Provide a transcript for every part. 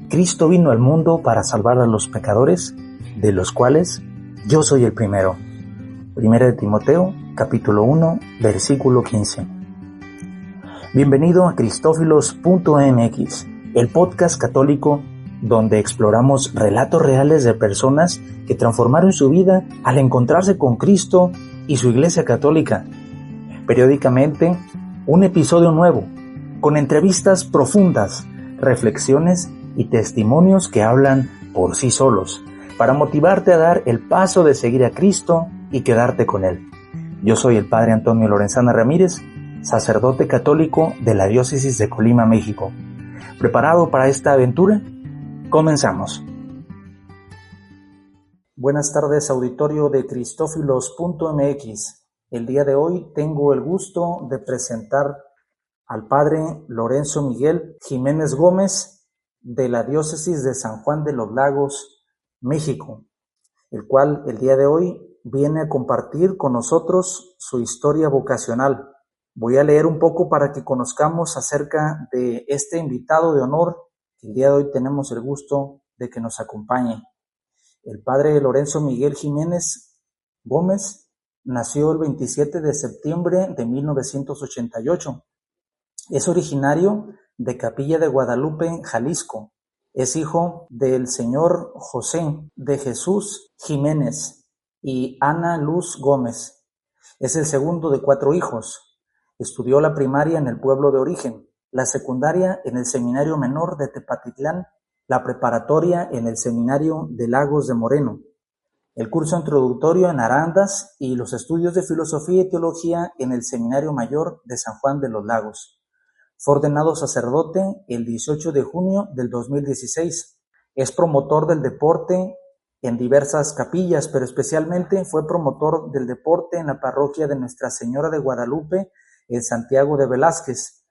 Cristo vino al mundo para salvar a los pecadores, de los cuales yo soy el primero. Primera de Timoteo, capítulo 1, versículo 15. Bienvenido a Cristófilos.mx, el podcast católico donde exploramos relatos reales de personas que transformaron su vida al encontrarse con Cristo y su Iglesia Católica. Periódicamente, un episodio nuevo, con entrevistas profundas, reflexiones y testimonios que hablan por sí solos, para motivarte a dar el paso de seguir a Cristo y quedarte con Él. Yo soy el Padre Antonio Lorenzana Ramírez, sacerdote católico de la Diócesis de Colima, México. ¿Preparado para esta aventura? Comenzamos. Buenas tardes, auditorio de Cristófilos.mx. El día de hoy tengo el gusto de presentar al Padre Lorenzo Miguel Jiménez Gómez de la Diócesis de San Juan de los Lagos, México, el cual el día de hoy viene a compartir con nosotros su historia vocacional. Voy a leer un poco para que conozcamos acerca de este invitado de honor que el día de hoy tenemos el gusto de que nos acompañe. El Padre Lorenzo Miguel Jiménez Gómez nació el 27 de septiembre de 1988. Es originario de Capilla de Guadalupe, Jalisco. Es hijo del señor José de Jesús Jiménez y Ana Luz Gómez. Es el segundo de 4 hijos. Estudió la primaria en el pueblo de origen, la secundaria en el Seminario Menor de Tepatitlán, la preparatoria en el Seminario de Lagos de Moreno, el curso introductorio en Arandas y los estudios de Filosofía y Teología en el Seminario Mayor de San Juan de los Lagos. Fue ordenado sacerdote el 18 de junio del 2016. Es promotor del deporte en diversas capillas, pero especialmente fue promotor del deporte en la parroquia de Nuestra Señora de Guadalupe en Santiago de Velázquez,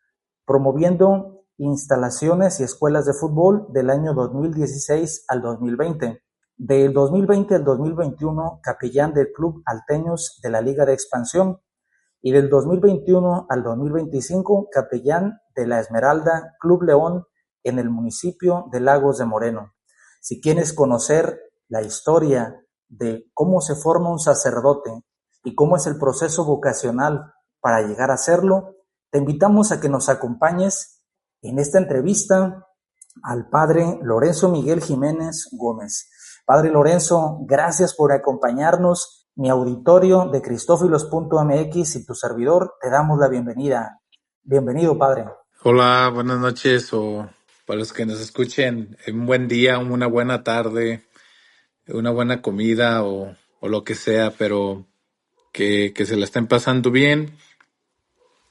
promoviendo instalaciones y escuelas de fútbol del año 2016 al 2020. Del 2020 al 2021, capellán del Club Alteños de la Liga de Expansión, y del 2021 al 2025, capellán de la Esmeralda Club León en el municipio de Lagos de Moreno. Si quieres conocer la historia de cómo se forma un sacerdote y cómo es el proceso vocacional para llegar a serlo, te invitamos a que nos acompañes en esta entrevista al Padre Lorenzo Miguel Jiménez Gómez. Padre Lorenzo, gracias por acompañarnos. Mi auditorio de Cristófilos.mx y tu servidor te damos la bienvenida. Bienvenido, Padre. Hola, buenas noches, o para los que nos escuchen, un buen día, una buena tarde, una buena comida o lo que sea, pero que se la estén pasando bien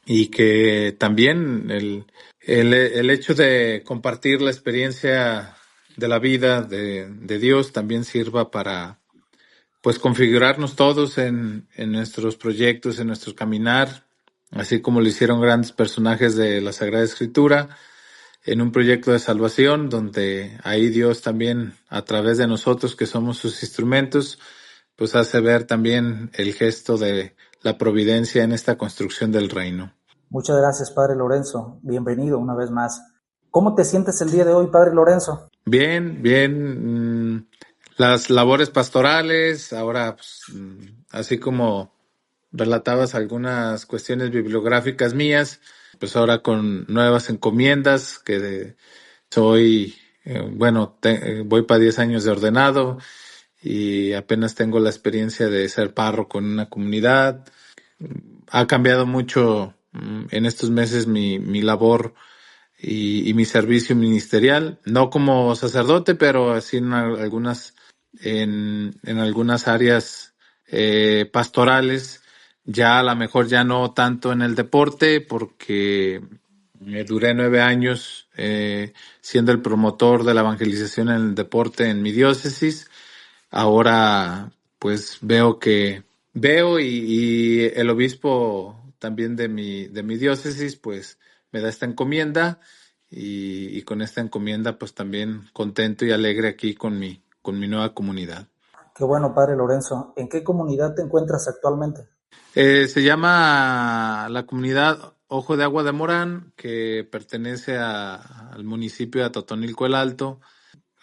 y que también el hecho de compartir la experiencia de la vida de Dios también sirva para pues configurarnos todos en nuestros proyectos, en nuestro caminar, así como lo hicieron grandes personajes de la Sagrada Escritura, en un proyecto de salvación donde ahí Dios también, a través de nosotros que somos sus instrumentos, pues hace ver también el gesto de la providencia en esta construcción del reino. Muchas gracias, Padre Lorenzo. Bienvenido una vez más. ¿Cómo te sientes el día de hoy, Padre Lorenzo? Bien, bien. Las labores pastorales, ahora, pues, así como relatabas algunas cuestiones bibliográficas mías, pues ahora con nuevas encomiendas que soy, voy para 10 años de ordenado y apenas tengo la experiencia de ser párroco en una comunidad. Ha cambiado mucho en estos meses mi labor y mi servicio ministerial, no como sacerdote, pero así en algunas áreas pastorales. Ya a lo mejor ya no tanto en el deporte, porque duré 9 años siendo el promotor de la evangelización en el deporte en mi diócesis. Ahora pues veo y el obispo también de mi diócesis pues me da esta encomienda y con esta encomienda pues también contento y alegre aquí con mi nueva comunidad. Qué bueno, Padre Lorenzo. ¿En qué comunidad te encuentras actualmente? Se llama la comunidad Ojo de Agua de Morán, que pertenece al municipio de Atotonilco el Alto,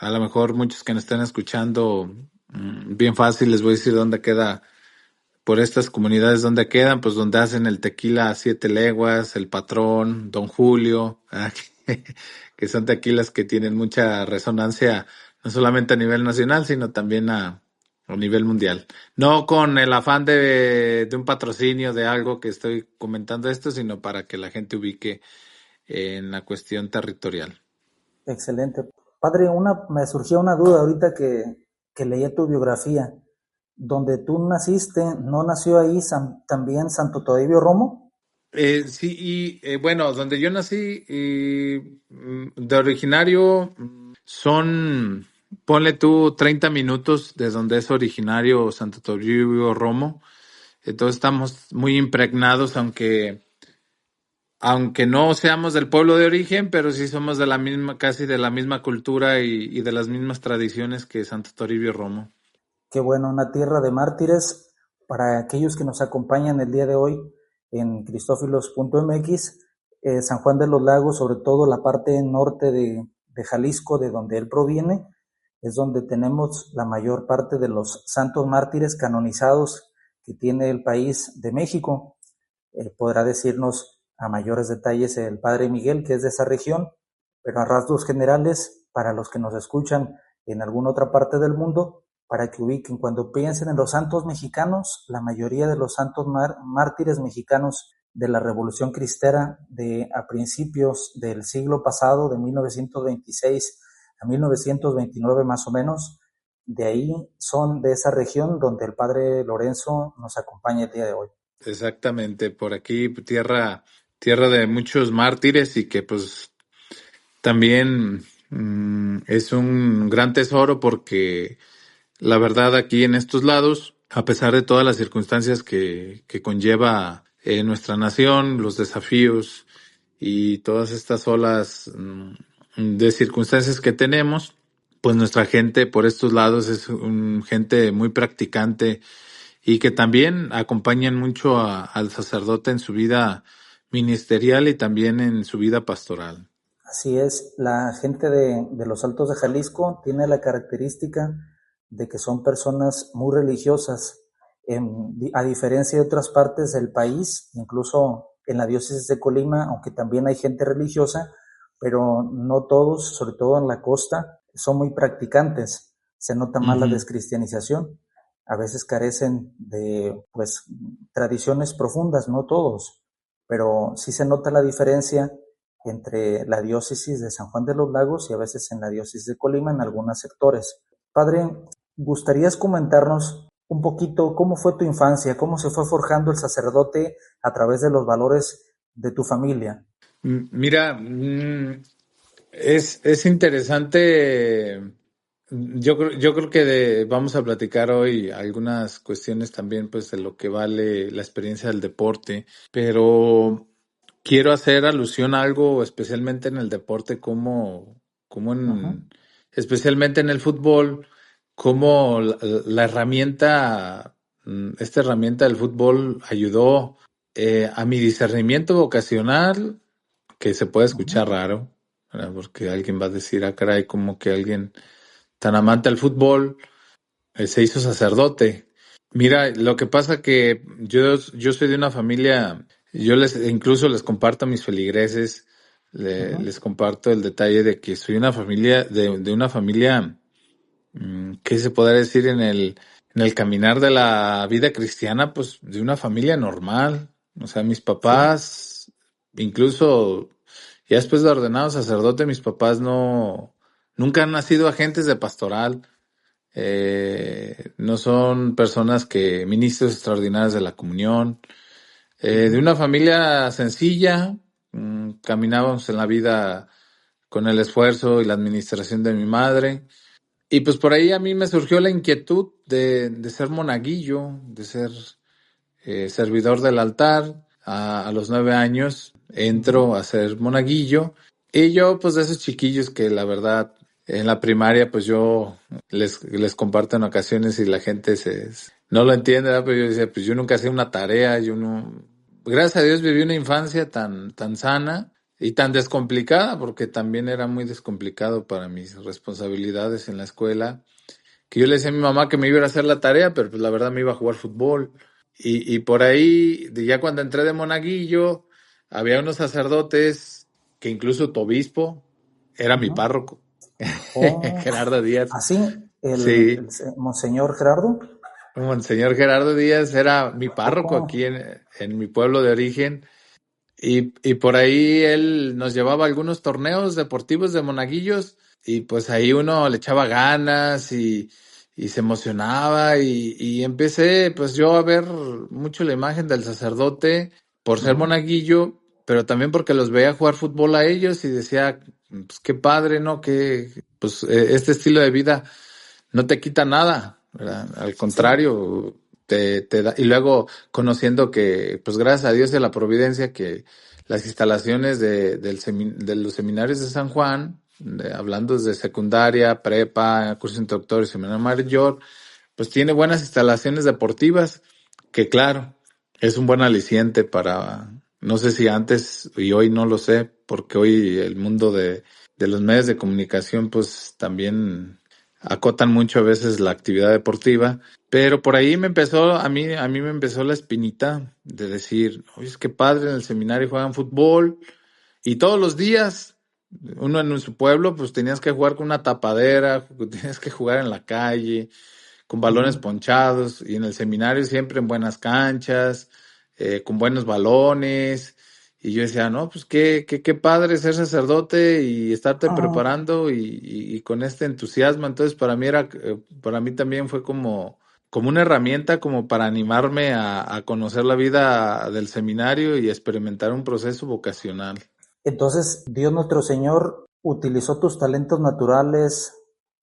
a lo mejor muchos que nos estén escuchando, bien fácil les voy a decir dónde queda, por estas comunidades donde quedan, pues donde hacen el tequila a 7 leguas, el Patrón, Don Julio, que, que son tequilas que tienen mucha resonancia, no solamente a nivel nacional, sino también a nivel mundial. No con el afán de un patrocinio de algo que estoy comentando esto, sino para que la gente ubique en la cuestión territorial. Excelente. Padre, me surgió una duda ahorita que leía tu biografía. Donde tú naciste, ¿no nació ahí también Santo Toribio Romo? Sí, y bueno, donde yo nací, de originario, son, ponle tú 30 minutos de donde es originario Santo Toribio Romo. Entonces estamos muy impregnados, aunque no seamos del pueblo de origen, pero sí somos de la misma, casi de la misma cultura y de las mismas tradiciones que Santo Toribio Romo. Qué bueno, una tierra de mártires. Para aquellos que nos acompañan el día de hoy en cristófilos.mx, San Juan de los Lagos, sobre todo la parte norte de Jalisco, de donde él proviene, es donde tenemos la mayor parte de los santos mártires canonizados que tiene el país de México. Podrá decirnos a mayores detalles el Padre Miguel, que es de esa región, pero a rasgos generales, para los que nos escuchan en alguna otra parte del mundo, para que ubiquen, cuando piensen en los santos mexicanos, la mayoría de los santos mártires mexicanos de la Revolución Cristera a principios del siglo pasado, de 1926 a 1929 más o menos, de ahí son de esa región donde el Padre Lorenzo nos acompaña el día de hoy. Exactamente, por aquí tierra de muchos mártires y que pues también es un gran tesoro porque la verdad aquí en estos lados, a pesar de todas las circunstancias que conlleva nuestra nación, los desafíos y todas estas olas de circunstancias que tenemos, pues nuestra gente por estos lados es gente muy practicante y que también acompañan mucho al sacerdote en su vida ministerial y también en su vida pastoral. Así es, la gente de los Altos de Jalisco tiene la característica de que son personas muy religiosas, a diferencia de otras partes del país, incluso en la diócesis de Colima, aunque también hay gente religiosa, pero no todos, sobre todo en la costa, son muy practicantes. Se nota más la descristianización. A veces carecen de, pues, tradiciones profundas, no todos, pero sí se nota la diferencia entre la diócesis de San Juan de los Lagos y a veces en la diócesis de Colima en algunos sectores. Padre, ¿gustarías comentarnos un poquito cómo fue tu infancia, cómo se fue forjando el sacerdote a través de los valores de tu familia? Mira, es interesante. Yo creo que vamos a platicar hoy algunas cuestiones también, pues, de lo que vale la experiencia del deporte, pero quiero hacer alusión a algo especialmente en el deporte, Uh-huh. especialmente en el fútbol, como la herramienta, esta herramienta del fútbol ayudó a mi discernimiento vocacional, que se puede Uh-huh. escuchar raro, ¿verdad? Porque alguien va a decir, ah, caray, como que alguien tan amante al fútbol se hizo sacerdote. Mira, lo que pasa que yo soy de una familia, incluso les comparto a mis feligreses, Uh-huh. les comparto el detalle de que soy una familia, de una familia, ¿qué se podría decir en el caminar de la vida cristiana? Pues de una familia normal. O sea, mis Sí. papás, incluso ya después de ordenado sacerdote, mis papás nunca han sido agentes de pastoral. No son personas ministros extraordinarios de la comunión. De Uh-huh. una familia sencilla, caminábamos en la vida con el esfuerzo y la administración de mi madre. Y pues por ahí a mí me surgió la inquietud de ser monaguillo, de ser servidor del altar. A los 9 años Uh-huh. entro a ser monaguillo. Y yo, pues de esos chiquillos que la verdad, en la primaria, pues yo les comparto en ocasiones y la gente no lo entiende, ¿verdad? Pero yo decía, pues yo nunca hacía una tarea, yo no... Gracias a Dios viví una infancia tan sana, y tan descomplicada, porque también era muy descomplicado para mis responsabilidades en la escuela, que yo le decía a mi mamá que me iba a ir a hacer la tarea, pero pues la verdad me iba a jugar fútbol. Y por ahí, ya cuando entré de monaguillo, había unos sacerdotes que incluso tu obispo era mi Ujú. párroco, Oh, Gerardo Díaz. así, Sí, Monseñor Gerardo, Monseñor Gerardo Díaz era mi párroco poco. aquí en mi pueblo de origen. Y por ahí él nos llevaba a algunos torneos deportivos de monaguillos y pues ahí uno le echaba ganas y se emocionaba y empecé pues yo a ver mucho la imagen del sacerdote por ser Ujú, monaguillo, pero también porque los veía jugar fútbol a ellos y decía, pues qué padre, ¿no? Que pues este estilo de vida no te quita nada, ¿verdad? Al sí. contrario, te da, y luego conociendo que, pues gracias a Dios y a la providencia, que las instalaciones de los seminarios de San Juan, hablando desde secundaria, prepa, curso introductorio, seminario mayor, pues tiene buenas instalaciones deportivas, que claro, es un buen aliciente para, no sé si antes y hoy no lo sé, porque hoy el mundo de los medios de comunicación pues también acotan mucho a veces la actividad deportiva, pero por ahí a mí me empezó la espinita de decir, oye, es que padre, en el seminario juegan fútbol y todos los días, uno en su pueblo, pues tenías que jugar con una tapadera, tenías que jugar en la calle, con balones Ujú. ponchados, y en el seminario siempre en buenas canchas, con buenos balones. Y yo decía, no, pues qué padre ser sacerdote y estarte Ah, preparando y con este entusiasmo. Entonces para mí también fue como una herramienta como para animarme a conocer la vida del seminario y experimentar un proceso vocacional. entonces, Dios nuestro Señor utilizó tus talentos naturales,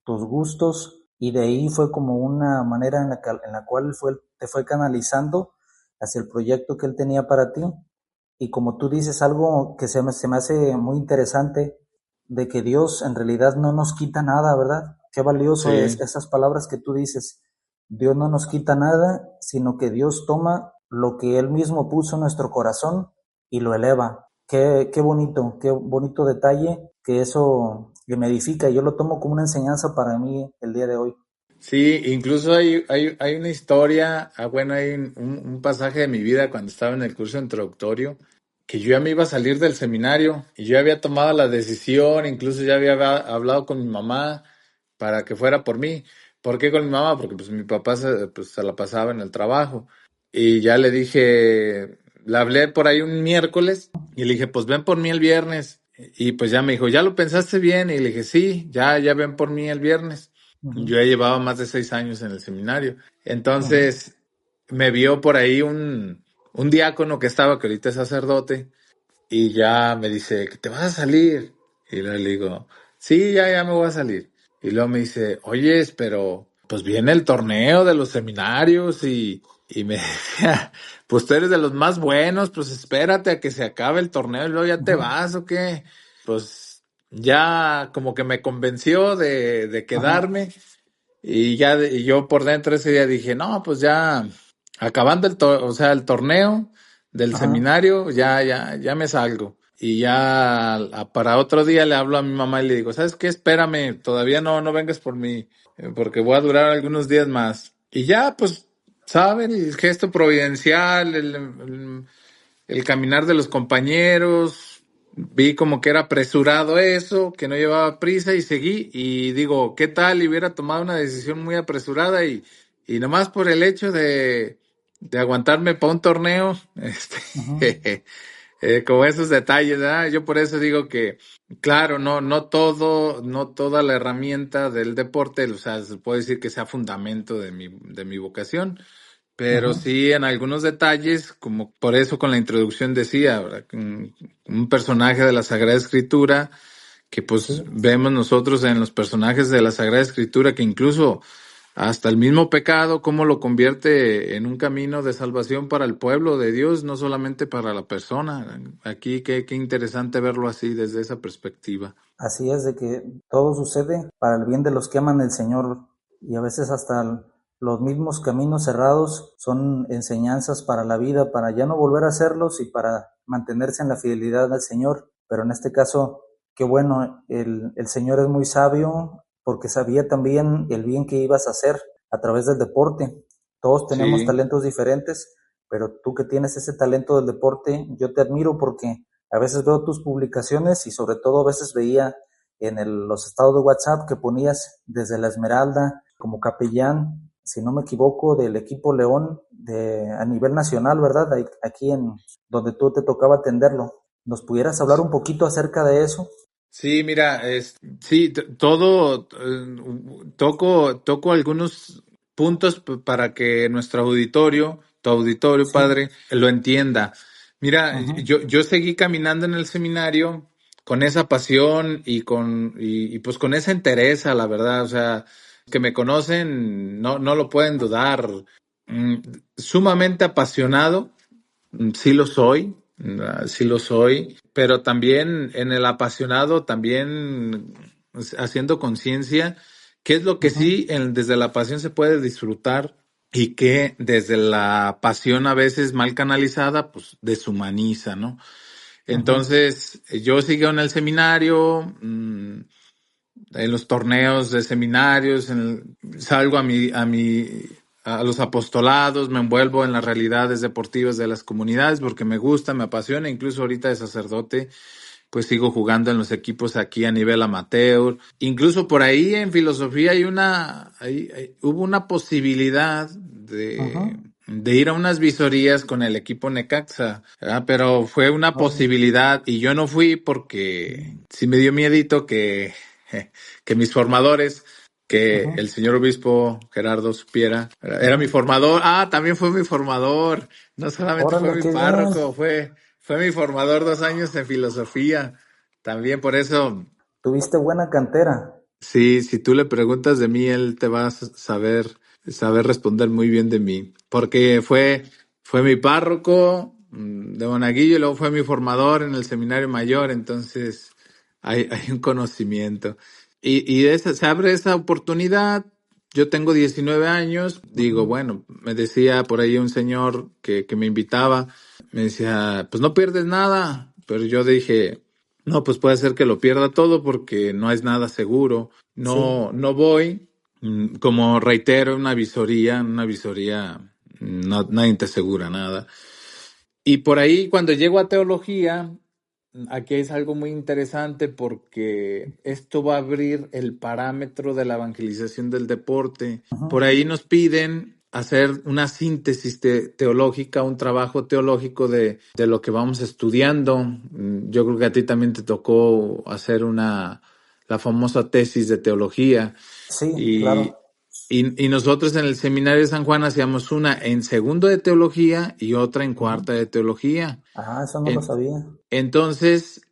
tus gustos, y de ahí fue como una manera en la cual te fue canalizando hacia el proyecto que Él tenía para ti. Y como tú dices, algo que se me hace muy interesante, de que Dios en realidad no nos quita nada, ¿verdad? Qué valioso es Sí. esas palabras que tú dices. Dios no nos quita nada, sino que Dios toma lo que Él mismo puso en nuestro corazón y lo eleva. Qué bonito detalle, que eso que me edifica. Yo lo tomo como una enseñanza para mí el día de hoy. Sí, incluso hay una historia, bueno, hay un pasaje de mi vida cuando estaba en el curso introductorio, que yo ya me iba a salir del seminario y yo había tomado la decisión, incluso ya había hablado con mi mamá para que fuera por mí. ¿Por qué con mi mamá? Porque pues mi papá se la pasaba en el trabajo y ya le dije, le hablé por ahí un miércoles y le dije, pues ven por mí el viernes. Y pues ya me dijo, ¿ya lo pensaste bien? Y le dije, sí, ya ven por mí el viernes. Ujú, Yo ya llevaba más de 6 años en el seminario. ujú, Entonces me vio por ahí un diácono que estaba, que ahorita es sacerdote, y ya me dice, ¿que te vas a salir? Y luego le digo, sí, ya me voy a salir. Y luego me dice, oyes, pero pues viene el torneo de los seminarios y me decía, pues tú eres de los más buenos, pues espérate a que se acabe el torneo y luego ya te ujú, vas o qué. Pues ya como que me convenció de ajá, quedarme y yo por dentro ese día dije, no, pues ya acabando o sea, el torneo del ajá, seminario, ya me salgo. Y ya para otro día le hablo a mi mamá y le digo, ¿sabes qué? Espérame, todavía no vengas por mí, porque voy a durar algunos días más. Y ya, pues, ¿saben? El gesto providencial, el caminar de los compañeros, vi como que era apresurado eso, que no llevaba prisa y seguí y digo, ¿qué tal? Y hubiera tomado una decisión muy apresurada y nomás por el hecho de aguantarme para un torneo, ujú, como esos detalles, ¿verdad? Yo por eso digo que, claro, no toda la herramienta del deporte, o sea, se puede decir que sea fundamento de mi vocación, pero ujú, sí en algunos detalles, como por eso con la introducción decía, ¿verdad? Un personaje de la Sagrada Escritura, que pues sí. vemos nosotros en los personajes de la Sagrada Escritura, que incluso hasta el mismo pecado, cómo lo convierte en un camino de salvación para el pueblo de Dios, no solamente para la persona. Aquí qué interesante verlo así desde esa perspectiva. Así es, de que todo sucede para el bien de los que aman el Señor, y a veces hasta los mismos caminos cerrados son enseñanzas para la vida, para ya no volver a hacerlos y para mantenerse en la fidelidad al Señor. pero en este caso, qué bueno, el Señor es muy sabio porque sabía también el bien que ibas a hacer a través del deporte. Todos tenemos Sí, talentos diferentes, pero tú que tienes ese talento del deporte, yo te admiro porque a veces veo tus publicaciones y sobre todo a veces veía en los estados de WhatsApp que ponías desde la Esmeralda como capellán, si no me equivoco, del equipo León a nivel nacional, ¿verdad? Aquí en donde tú te tocaba atenderlo. ¿Nos pudieras hablar un poquito acerca de eso? sí, mira, sí, todo, toco algunos puntos para que nuestro auditorio, tu auditorio, Sí. padre, lo entienda. Mira, Ujú, yo seguí caminando en el seminario con esa pasión y pues con esa entereza, la verdad, o sea, que me conocen, no lo pueden dudar. Mm, Sumamente apasionado. Sí lo soy, sí lo soy, pero también en el apasionado, también haciendo conciencia, qué es lo que ujú, sí desde la pasión se puede disfrutar y que desde la pasión a veces mal canalizada, pues deshumaniza, ¿no? ujú. Entonces, yo sigo en el seminario, en los torneos de seminarios, salgo a los apostolados, me envuelvo en las realidades deportivas de las comunidades porque me gusta, me apasiona, incluso ahorita de sacerdote, pues sigo jugando en los equipos aquí a nivel amateur. Incluso por ahí en filosofía hubo una posibilidad Ujú. de ir a unas visorías con el equipo Necaxa, ¿verdad? Pero fue una Órale, posibilidad y yo no fui porque sí. sí me dio miedito que mis formadores, que Ujú, el señor obispo Gerardo supiera, era mi ujú. formador. También fue mi formador. No solamente fue Órale, mi qué bien. párroco, fue mi formador 2 años en filosofía. También por eso, Tuviste buena cantera. sí, si tú le preguntas de mí, él te va a saber responder muy bien de mí. Porque fue mi párroco de Monaguillo y luego fue mi formador en el seminario mayor. Entonces, hay un conocimiento. Se abre esa oportunidad. Yo tengo 19 años. Digo, Ujú, bueno, me decía por ahí un señor que me invitaba. Me decía, pues no pierdes nada. Pero yo dije, no, pues puede ser que lo pierda todo porque no es nada seguro. sí. No voy. Como reitero, una visoría, no, nadie te asegura nada. Y por ahí, cuando llego a teología, aquí es algo muy interesante porque esto va a abrir el parámetro de la evangelización del deporte. Por Ujú, ahí nos piden hacer una síntesis teológica, un trabajo teológico de lo que vamos estudiando. Yo creo que a ti también te tocó hacer la famosa tesis de teología. sí, Y, claro. y nosotros en el seminario de San Juan hacíamos una en segundo de teología y otra en Ujú. cuarta de teología. Ah, eso no lo En- sabía. entonces,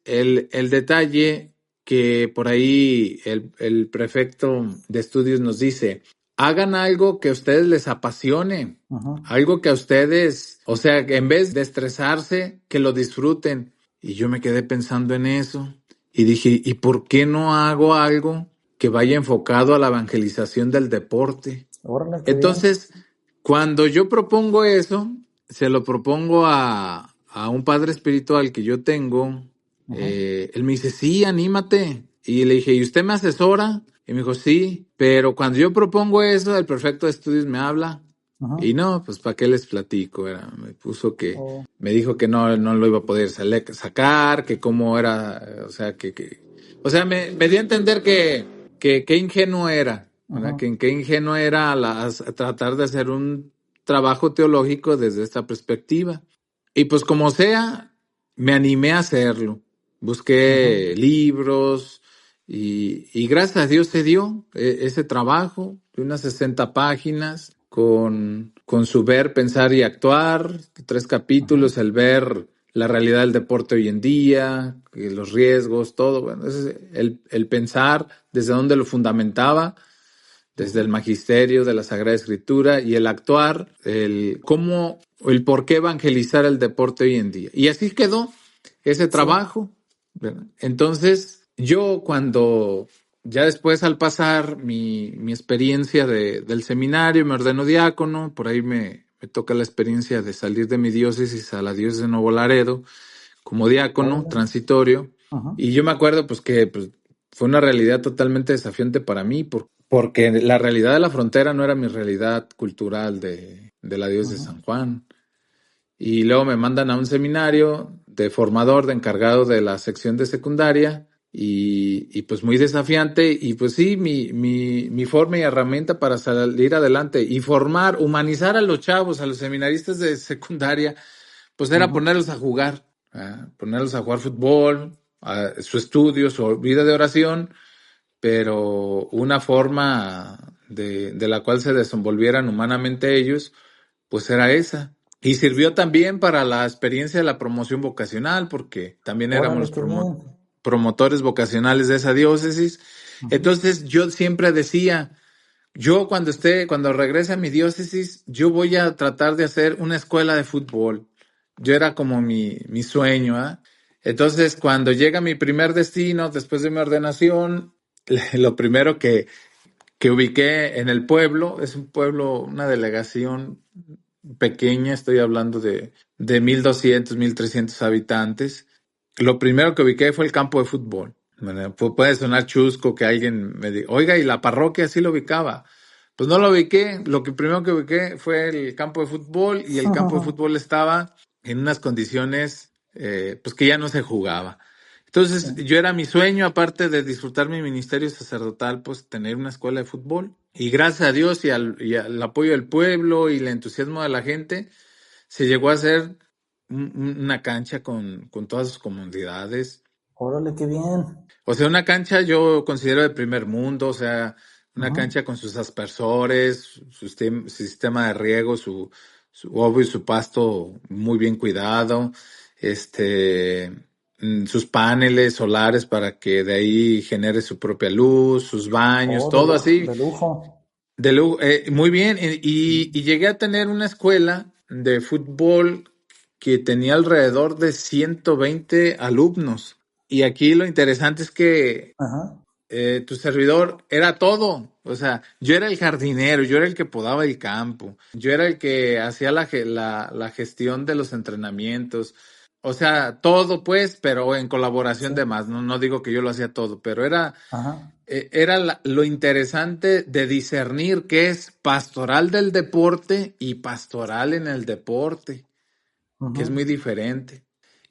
el detalle que por ahí el prefecto de estudios nos dice, hagan algo que a ustedes les apasione, Ujú. algo que a ustedes, o sea, que en vez de estresarse, que lo disfruten. Y yo me quedé pensando en eso y dije, ¿y por qué no hago algo que vaya enfocado a la evangelización del deporte? Órale, qué bien. Entonces, cuando yo propongo eso, se lo propongo a un padre espiritual que yo tengo. Ujú, Él me dice, sí, anímate. Y le dije, ¿y usted me asesora? Y me dijo, sí, pero cuando yo propongo eso, el prefecto de estudios me habla. Y ujú. no, pues ¿para qué les platico? Me puso Oh, me dijo que no lo iba a poder sacar, que cómo era, o sea, o sea, me dio a entender que ingenuo era, ¿verdad? ujú, Qué ingenuo era a tratar de hacer un trabajo teológico desde esta perspectiva. Y pues como sea, me animé a hacerlo. ujú, Busqué libros y gracias a Dios se dio ese trabajo de unas 60 páginas con su ver, pensar y actuar, 3 capítulos, ujú, el ver la realidad del deporte hoy en día, los riesgos, todo. Bueno, ese es el pensar desde dónde lo fundamentaba, desde el ujú. magisterio de la Sagrada Escritura y el actuar, el por qué evangelizar el deporte hoy en día. Y así quedó ese Sí. trabajo, ¿verdad? Entonces, yo cuando ya después al pasar mi experiencia del seminario, me ordeno diácono, por ahí me toca la experiencia de salir de mi diócesis a la diócesis de Nuevo Laredo como diácono Órale. transitorio. Ujú, Y yo me acuerdo pues que pues, fue una realidad totalmente desafiante para mí, porque la realidad de la frontera no era mi realidad cultural de la diócesis de ujú. San Juan. Y luego me mandan a un seminario de formador, de encargado de la sección de secundaria, y pues muy desafiante. Y pues sí, mi forma y herramienta para salir adelante y formar, humanizar a los chavos, a los seminaristas de secundaria, pues era Ujú. ponerlos a jugar, ponerlos a jugar fútbol, a su estudio, su vida de oración, pero una forma de la cual se desenvolvieran humanamente ellos, pues era esa. Y sirvió también para la experiencia de la promoción vocacional, porque también éramos Órale, los qué bien. promotores vocacionales de esa diócesis. Ujú. Entonces yo siempre decía, yo cuando regrese a mi diócesis, yo voy a tratar de hacer una escuela de fútbol. Yo era como mi sueño, ¿ah? Entonces, cuando llega mi primer destino, después de mi ordenación, lo primero que ubiqué en el pueblo, es un pueblo, una delegación pequeña, estoy hablando de 1,200, 1,300 habitantes. Lo primero que ubiqué fue el campo de fútbol. Bueno, puede sonar chusco que alguien me diga, oiga, ¿y la parroquia sí lo ubicaba? Pues no lo ubiqué, lo que primero que ubiqué fue el campo de fútbol, y el campo de fútbol estaba en unas condiciones pues que ya no se jugaba. Sí. Entonces yo era mi sueño, aparte de disfrutar mi ministerio sacerdotal, pues tener una escuela de fútbol. Y gracias a Dios y al apoyo del pueblo y el entusiasmo de la gente, se llegó a hacer una cancha con todas sus comodidades. Órale, qué bien. O sea, una cancha yo considero de primer mundo, o sea, una Ujú. cancha con sus aspersores, su sistema de riego, su obvio y su pasto muy bien cuidado, este, sus paneles solares para que de ahí genere su propia luz, sus baños, Oh, todo así, de lujo. muy bien. Y llegué a tener una escuela de fútbol que tenía alrededor de 120 alumnos. Y aquí lo interesante es que Ajá. tu servidor era todo. O sea, yo era el jardinero, yo era el que podaba el campo, yo era el que hacía la gestión de los entrenamientos. O sea, todo pues, pero en Sí. colaboración de más. No, no digo que yo lo hacía todo, pero Ajá. era lo interesante de discernir qué es pastoral del deporte y pastoral en el deporte, que es muy Ujú. diferente.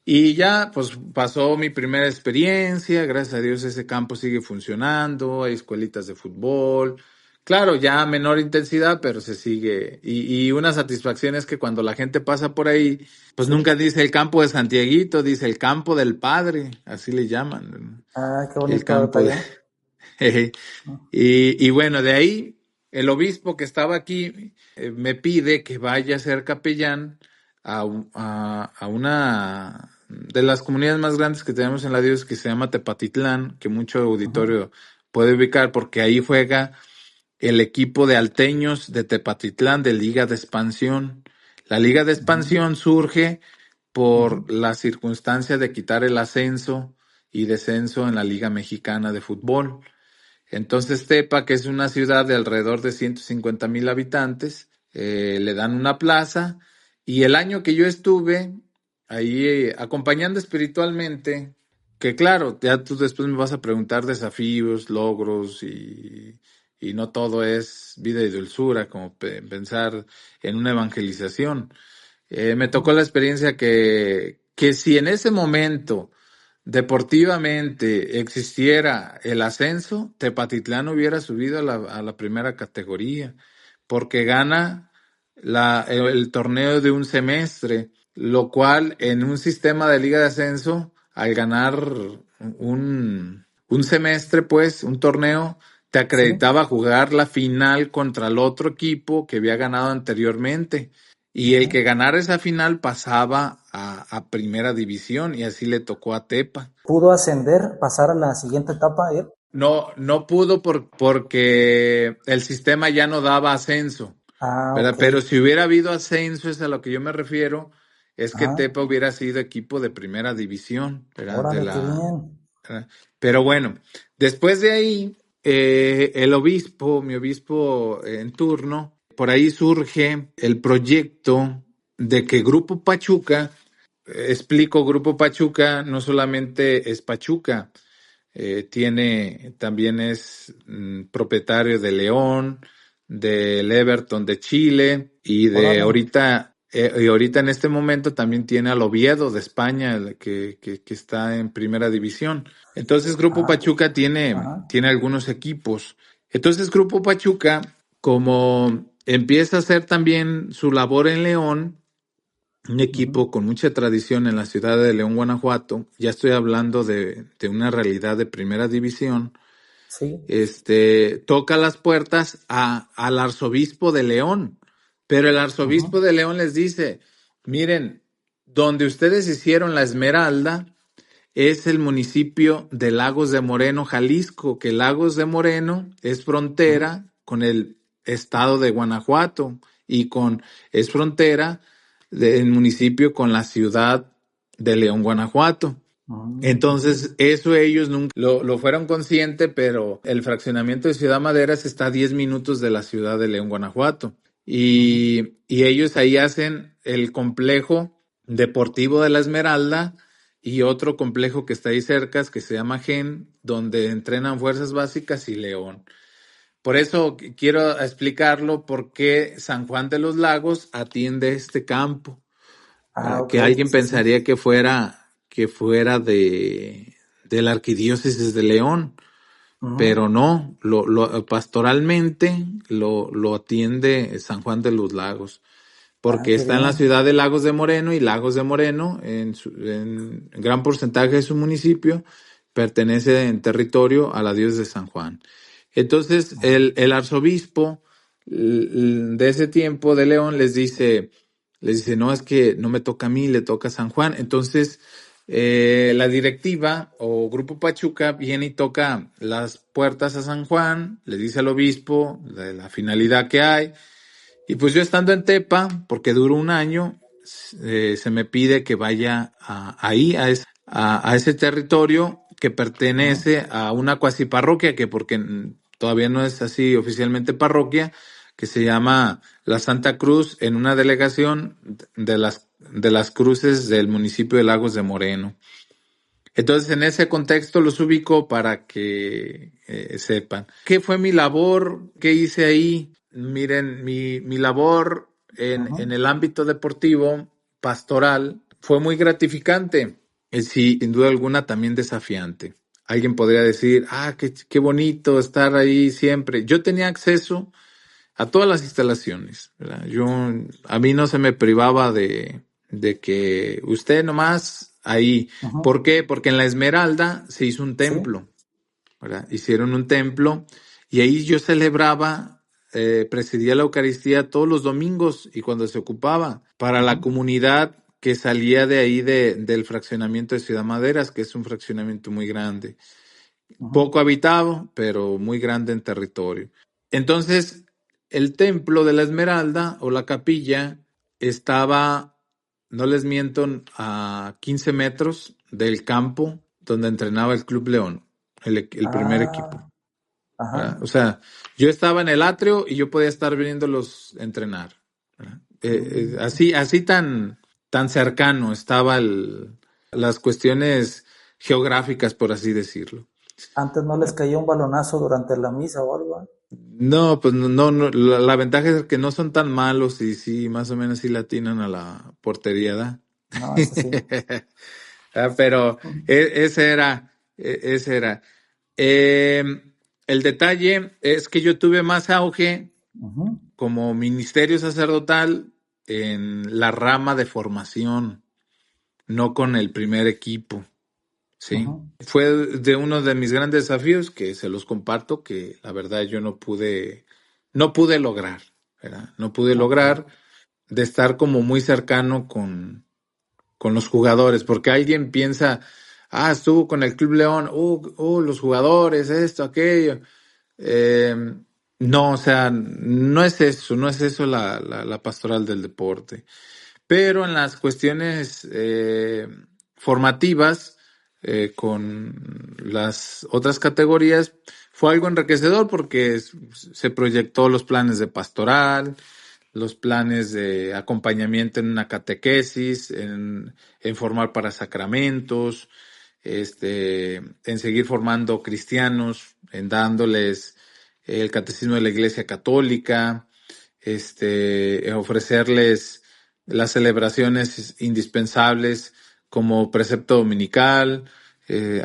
Y ya, pues pasó mi primera experiencia, gracias a Dios ese campo sigue funcionando, hay escuelitas de fútbol, claro, ya a menor intensidad, pero se sigue. Y una satisfacción es que cuando la gente pasa por ahí, pues Sí. nunca dice el campo de Santiaguito, dice el campo del Padre, así le llaman, ¿no? Ah, qué El bonito campo de... detalle. Y bueno, de ahí el obispo que estaba aquí me pide que vaya a ser capellán a una de las comunidades más grandes que tenemos en la diócesis, que se llama Tepatitlán, que mucho Ujú. auditorio puede ubicar porque ahí juega el equipo de alteños de Tepatitlán de Liga de Expansión. La Liga de Ujú. Expansión surge Ujú. por la circunstancia de quitar el ascenso y descenso en la Liga Mexicana de Fútbol. Entonces Tepa, que es una ciudad de alrededor de 150,000 habitantes, le dan una plaza, y el año que yo estuve ahí acompañando espiritualmente, que claro, ya tú después me vas a preguntar desafíos, logros, y no todo es vida y dulzura, como pensar en una evangelización. Me tocó Ujú. la experiencia que si en ese momento deportivamente existiera el ascenso, Tepatitlán hubiera subido a la primera categoría, porque gana el torneo de un semestre, lo cual en un sistema de liga de ascenso, al ganar un semestre, pues, un torneo, te Sí. acreditaba jugar la final contra el otro equipo que había ganado anteriormente. Y el que Ujú. ganara esa final pasaba a primera división, y así le tocó a Tepa. ¿Pudo ascender, pasar a la siguiente etapa él? No, no pudo porque el sistema ya no daba ascenso, Ah, ¿verdad? ok. Pero si hubiera habido ascenso, es a lo que yo me refiero, es que Ajá. Tepa hubiera sido equipo de primera división, ¿verdad? Órale, qué bien. ¿Verdad? Pero bueno, después de ahí, el obispo, mi obispo en turno, por ahí surge el proyecto de que Grupo Pachuca explico, Grupo Pachuca no solamente es Pachuca, también es propietario de León, del Everton de Chile Órale. y ahorita en este momento también tiene al Oviedo de España, que está en primera división. Entonces Grupo Ah, Pachuca ajá. tiene algunos equipos. Entonces Grupo Pachuca, como empieza a hacer también su labor en León, un Ujú. equipo con mucha tradición en la ciudad de León, Guanajuato, ya estoy hablando de una realidad de primera división, Sí. toca las puertas al arzobispo de León, pero el Ujú, arzobispo de León les dice, miren, donde ustedes hicieron la Esmeralda es el municipio de Lagos de Moreno, Jalisco, que Lagos de Moreno es ujú, frontera con el estado de Guanajuato y es frontera del municipio con la ciudad de León, Guanajuato. ujú, Entonces, eso ellos nunca lo fueron conscientes, pero el fraccionamiento de Ciudad Maderas está a 10 minutos de la ciudad de León, Guanajuato. ujú, Y ellos ahí hacen el complejo deportivo de la Esmeralda y otro complejo que está ahí cerca, que se llama GEN, donde entrenan fuerzas básicas y León. Por eso quiero explicarlo por qué San Juan de los Lagos atiende este campo. Ah, ok, Que alguien sí, sí. pensaría que fuera de la arquidiócesis de León, Ujú. pero no, pastoralmente lo atiende San Juan de los Lagos, Ah, porque qué está en la bien. ciudad de Lagos de Moreno y Lagos de Moreno, en gran porcentaje de su municipio, pertenece en territorio a la diócesis de San Juan. Entonces, Ujú, el arzobispo de ese tiempo de León les dice, no, es que no me toca a mí, le toca a San Juan. Entonces, la directiva o Grupo Pachuca viene y toca las puertas a San Juan, le dice al obispo de la finalidad que hay. Y pues yo estando en Tepa, porque duró un año, se me pide que vaya ahí, a ese territorio que ujú, pertenece a una cuasi parroquia, que porque todavía no es así oficialmente parroquia, que se llama la Santa Cruz, en una delegación de las cruces del municipio de Lagos de Moreno. Entonces, en ese contexto los ubico para que sepan. ¿Qué fue mi labor? ¿Qué hice ahí? Miren, mi labor en ujú, el ámbito deportivo, pastoral, fue muy gratificante. Sí, sin duda alguna también desafiante. Alguien podría decir, qué bonito estar ahí siempre. Yo tenía acceso a todas las instalaciones, ¿verdad? A mí no se me privaba de que usted nomás ahí. ujú. ¿Por qué? Porque en la Esmeralda se hizo un Sí. templo, ¿verdad? Hicieron un templo y ahí yo celebraba, presidía la Eucaristía todos los domingos y cuando se ocupaba para la Ujú, comunidad que salía de ahí del fraccionamiento de Ciudad Maderas, que es un fraccionamiento muy grande, ujú. poco habitado, pero muy grande en territorio. Entonces, el templo de la Esmeralda o la capilla estaba, no les miento, a 15 metros del campo donde entrenaba el Club León, el primer equipo. Ah, ajá. ¿Verdad? O sea, yo estaba en el atrio y yo podía estar viéndolos entrenar. ¿Verdad? Mm. Así tan cercano estaba las cuestiones geográficas, por así decirlo. Antes no les caía un balonazo durante la misa o algo. ¿Eh? No, pues no, la ventaja es que no son tan malos y sí, más o menos sí le atinan a la portería, ¿da? No, eso sí. Pero Ujú, ese era. Eh, el detalle es que yo tuve más auge ujú, como ministerio sacerdotal en la rama de formación, no con el primer equipo. Sí, ujú. fue de uno de mis grandes desafíos que se los comparto, que la verdad yo no pude lograr, ¿verdad? No pude Ok. lograr de estar como muy cercano con los jugadores, porque alguien piensa, estuvo con el Club León, los jugadores, esto, aquello. Eh, no, o sea, no es eso la pastoral del deporte. Pero en las cuestiones formativas, con las otras categorías, fue algo enriquecedor porque se proyectó los planes de pastoral, los planes de acompañamiento en una catequesis, en formar para sacramentos, en seguir formando cristianos, en dándoles el catecismo de la Iglesia Católica, ofrecerles las celebraciones indispensables como precepto dominical,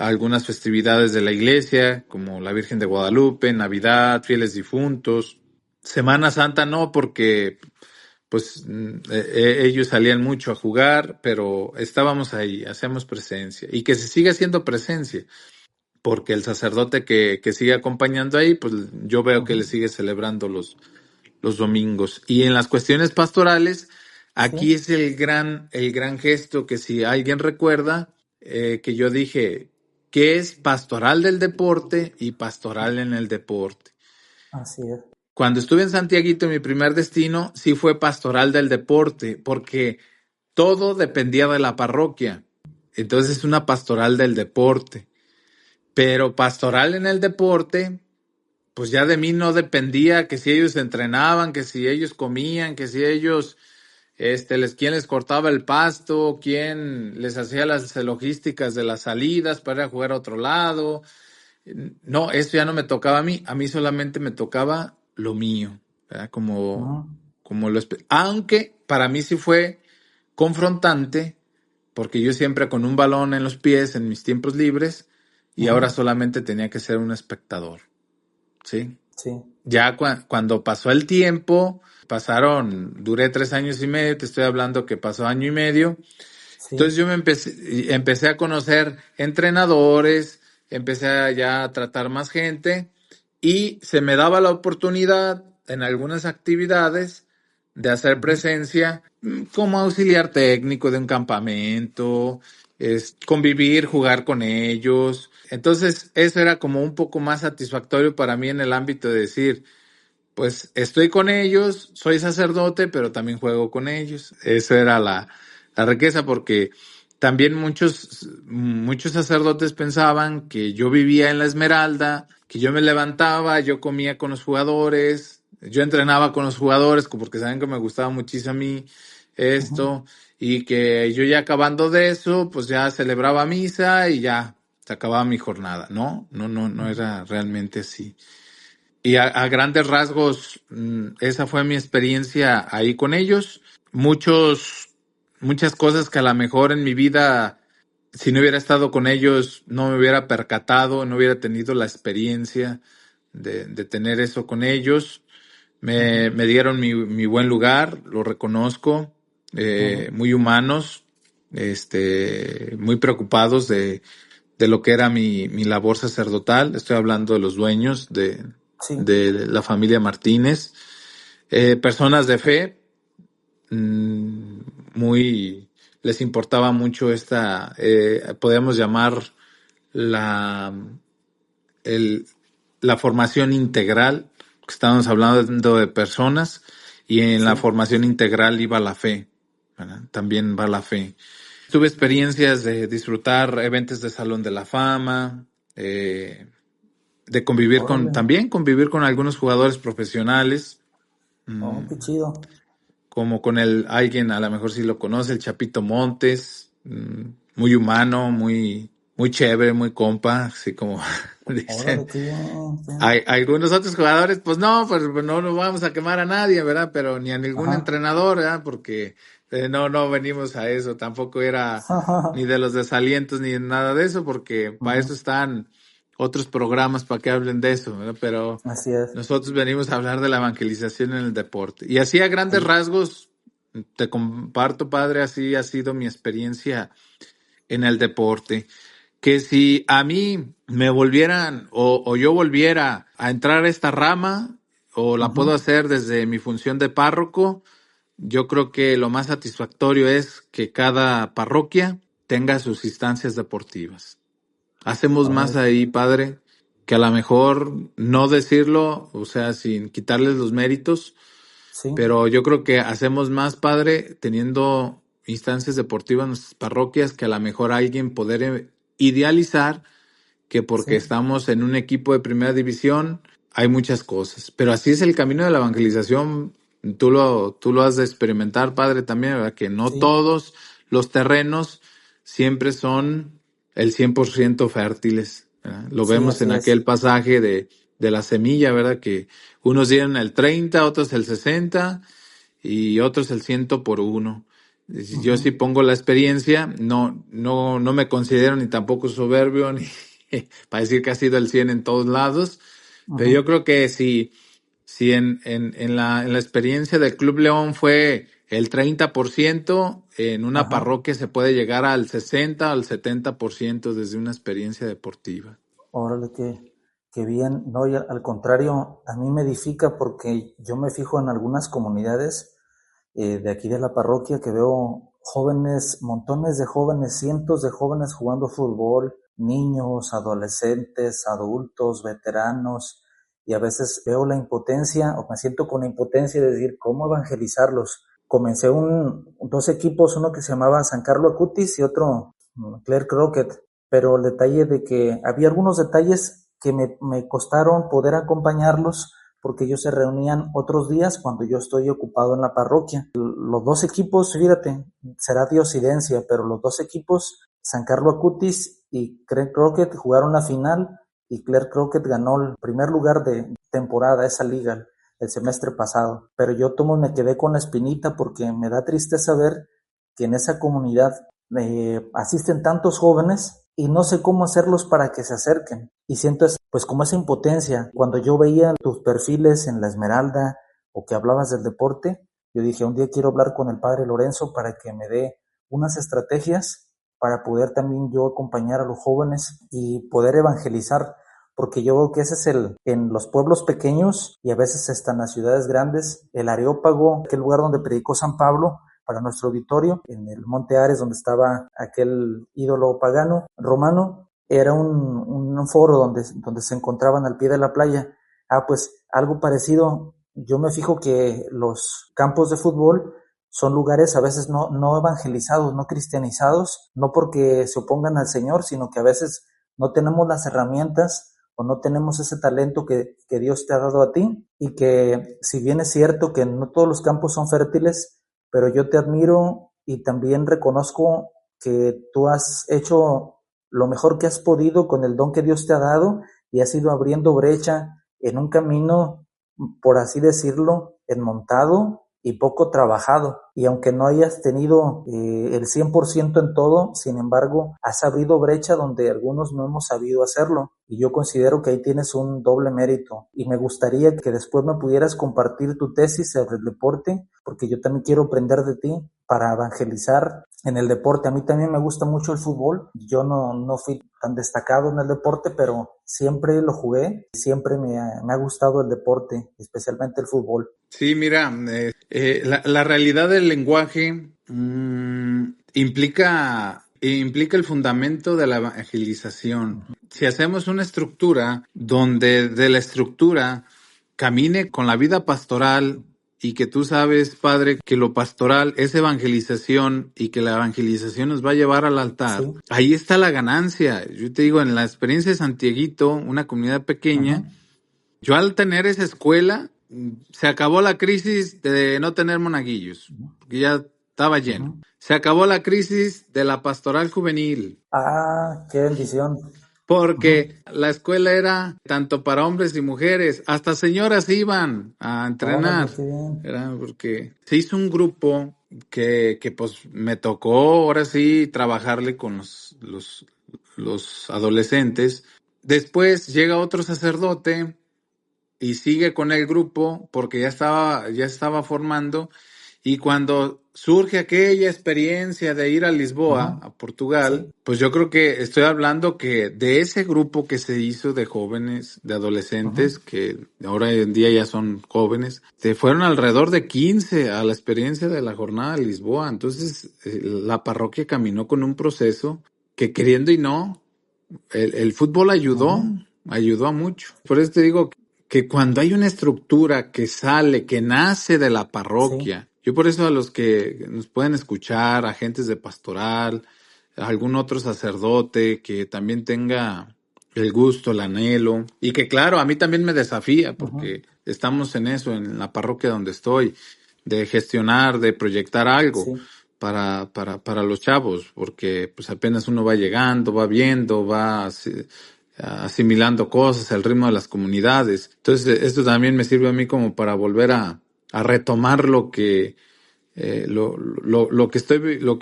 algunas festividades de la Iglesia, como la Virgen de Guadalupe, Navidad, fieles difuntos. Semana Santa no, porque pues ellos salían mucho a jugar, pero estábamos ahí, hacíamos presencia. Y que se siga haciendo presencia, porque el sacerdote que sigue acompañando ahí, pues yo veo que le Ujú. sigue celebrando los domingos. Y en las cuestiones pastorales, Sí, aquí es el gran gesto que si alguien recuerda, que yo dije, que es pastoral del deporte y pastoral en el deporte. así es. Cuando estuve en Santiaguito, mi primer destino, sí fue pastoral del deporte, porque todo dependía de la parroquia. Entonces es una pastoral del deporte. Pero pastoral en el deporte, pues ya de mí no dependía que si ellos entrenaban, que si ellos comían, que si ellos, quién les cortaba el pasto, quién les hacía las logísticas de las salidas para ir a jugar a otro lado. No, eso ya no me tocaba a mí solamente me tocaba lo mío, ¿verdad? Ujú, Aunque para mí sí fue confrontante, porque yo siempre con un balón en los pies en mis tiempos libres, y ahora ujú. solamente tenía que ser un espectador, ¿sí? Sí, Ya cuando pasó el tiempo, duré 3 años y medio, te estoy hablando que pasó año y medio, sí. entonces yo empecé a conocer entrenadores, empecé a ya a tratar más gente y se me daba la oportunidad en algunas actividades de hacer Ujú, presencia como auxiliar técnico de un campamento, convivir, jugar con ellos. Entonces eso era como un poco más satisfactorio para mí en el ámbito de decir, pues estoy con ellos, soy sacerdote, pero también juego con ellos. Eso era la riqueza, porque también muchos sacerdotes pensaban que yo vivía en la Esmeralda, que yo me levantaba, yo comía con los jugadores, yo entrenaba con los jugadores, porque saben que me gustaba muchísimo a mí ujú, esto, y que yo ya acabando de eso, pues ya celebraba misa y ya se acababa mi jornada. No, no, no, no ujú. era realmente así. Y a grandes rasgos, esa fue mi experiencia ahí con ellos. Muchas cosas que a lo mejor en mi vida, si no hubiera estado con ellos, no me hubiera percatado, no hubiera tenido la experiencia de tener eso con ellos. Ujú, Me dieron mi buen lugar, lo reconozco, ujú. muy humanos, muy preocupados de lo que era mi labor sacerdotal. Estoy hablando de los dueños Sí, de la familia Martínez. Personas de fe, mm, muy, les importaba mucho podríamos llamar la, el, la formación integral, que estábamos hablando de personas, y en la sí. formación integral iba la fe, ¿verdad? También va la fe. Tuve experiencias de disfrutar eventos de Salón de la Fama, de Órale. también convivir con algunos jugadores profesionales, Oh, mm, qué chido. como con alguien, a lo mejor si lo conoce, el Chapito Montes, muy humano, muy chévere, muy compa, así como Órale, dicen. qué bien. Qué bien. Hay algunos otros jugadores, pues no, pues no nos vamos a quemar a nadie, ¿verdad? Pero ni a ningún Ajá. entrenador, ¿verdad? Porque no venimos a eso, tampoco era ni de los desalientos ni nada de eso, porque para Ujú. eso están otros programas para que hablen de eso, ¿verdad? Pero Así es. nosotros venimos a hablar de la evangelización en el deporte. Y así a grandes Sí. rasgos, te comparto, padre, así ha sido mi experiencia en el deporte. Que si a mí me volvieran o yo volviera a entrar a esta rama, o la puedo Ujú. hacer desde mi función de párroco, yo creo que lo más satisfactorio es que cada parroquia tenga sus instancias deportivas. Hacemos más Órale, qué ahí, bien. padre, que a lo mejor no decirlo, o sea, sin quitarles los méritos, Sí, pero yo creo que hacemos más, padre, teniendo instancias deportivas en nuestras parroquias, que a lo mejor alguien poder idealizar que porque sí. estamos en un equipo de primera división hay muchas cosas. Pero así es el camino de la evangelización, Tú lo has de experimentar, padre, también, ¿verdad? Que no Sí, todos los terrenos siempre son el 100% fértiles, ¿verdad? Lo sí, vemos en así es. aquel pasaje de la semilla, ¿verdad? Que unos dieron el 30, otros el 60 y otros el 100 por 1. Yo sí Ujú, pongo la experiencia, no me considero ni tampoco soberbio, ni para decir que ha sido el 100 en todos lados, pero yo ujú, creo que si en la experiencia del Club León fue el 30%, en una ajá. parroquia se puede llegar al 60 al 70% desde una experiencia deportiva. Órale, qué bien. No, y al contrario, a mí me edifica porque yo me fijo en algunas comunidades de aquí de la parroquia que veo jóvenes, montones de jóvenes, cientos de jóvenes jugando fútbol, niños, adolescentes, adultos, veteranos, y a veces veo la impotencia o me siento con la impotencia de decir, ¿cómo evangelizarlos? Comencé dos equipos, uno que se llamaba San Carlo Acutis y otro Claire Crockett, pero el detalle de que había algunos detalles que me costaron poder acompañarlos porque ellos se reunían otros días cuando yo estoy ocupado en la parroquia. Los dos equipos, fíjate, será diosidencia, pero los dos equipos, San Carlo Acutis y Claire Crockett, jugaron la final y Claire Crockett ganó el primer lugar de temporada, esa liga, el semestre pasado. Pero yo tomo, me quedé con la espinita porque me da tristeza ver que en esa comunidad asisten tantos jóvenes y no sé cómo hacerlos para que se acerquen. Y siento pues como esa impotencia. Cuando yo veía tus perfiles en la Esmeralda o que hablabas del deporte, yo dije, un día quiero hablar con el padre Lorenzo para que me dé unas estrategias para poder también yo acompañar a los jóvenes y poder evangelizar, porque yo veo que ese es en los pueblos pequeños y a veces hasta en las ciudades grandes, el Areópago, aquel lugar donde predicó San Pablo, para nuestro auditorio, en el Monte Ares, donde estaba aquel ídolo pagano romano, era un foro donde se encontraban al pie de la playa. Pues algo parecido. Yo me fijo que los campos de fútbol son lugares a veces no evangelizados, no cristianizados, no porque se opongan al Señor, sino que a veces no tenemos las herramientas o no tenemos ese talento que Dios te ha dado a ti y que si bien es cierto que no todos los campos son fértiles, pero yo te admiro y también reconozco que tú has hecho lo mejor que has podido con el don que Dios te ha dado y has ido abriendo brecha en un camino, por así decirlo, enmontado y poco trabajado. Y aunque no hayas tenido el 100% en todo, sin embargo, has abrido brecha donde algunos no hemos sabido hacerlo. Y yo considero que ahí tienes un doble mérito. Y me gustaría que después me pudieras compartir tu tesis sobre el deporte, porque yo también quiero aprender de ti para evangelizar en el deporte. A mí también me gusta mucho el fútbol. Yo no fui tan destacado en el deporte, pero siempre lo jugué. Siempre me ha gustado el deporte, especialmente el fútbol. Sí, mira, la realidad del lenguaje implica el fundamento de la evangelización. Si hacemos una estructura donde de la estructura camine con la vida pastoral y que tú sabes, padre, que lo pastoral es evangelización y que la evangelización nos va a llevar al altar, Sí. ahí está la ganancia. Yo te digo, en la experiencia de Santieguito, una comunidad pequeña, Uh-huh. yo al tener esa escuela, se acabó la crisis de no tener monaguillos, porque ya estaba lleno. Uh-huh. Se acabó la crisis de la pastoral juvenil, Qué bendición. Uh-huh. porque la escuela era tanto para hombres y mujeres, hasta señoras iban a entrenar, Órale, qué bien. ¿verdad? Porque se hizo un grupo que pues me tocó ahora sí trabajarle con los adolescentes. Después llega otro sacerdote y sigue con el grupo porque ya estaba formando, y cuando surge aquella experiencia de ir a Lisboa, Uh-huh. a Portugal, Sí. pues yo creo que estoy hablando que de ese grupo que se hizo de jóvenes, de adolescentes, Uh-huh. que ahora en día ya son jóvenes, se fueron alrededor de 15 a la experiencia de la jornada de Lisboa. Entonces, la parroquia caminó con un proceso que, queriendo y no, el fútbol Uh-huh. ayudó a mucho. Por eso te digo que cuando hay una estructura que sale, que nace de la Sí. parroquia, yo por eso a los que nos pueden escuchar, agentes de pastoral, algún otro sacerdote que también tenga el gusto, el anhelo, y que claro, a mí también me desafía Ujú. porque estamos en eso, en la parroquia donde estoy, de gestionar, de proyectar algo Sí. para los chavos, porque pues apenas uno va llegando, va viendo, asimilando cosas, el ritmo de las comunidades. Entonces, esto también me sirve a mí como para volver a retomar lo que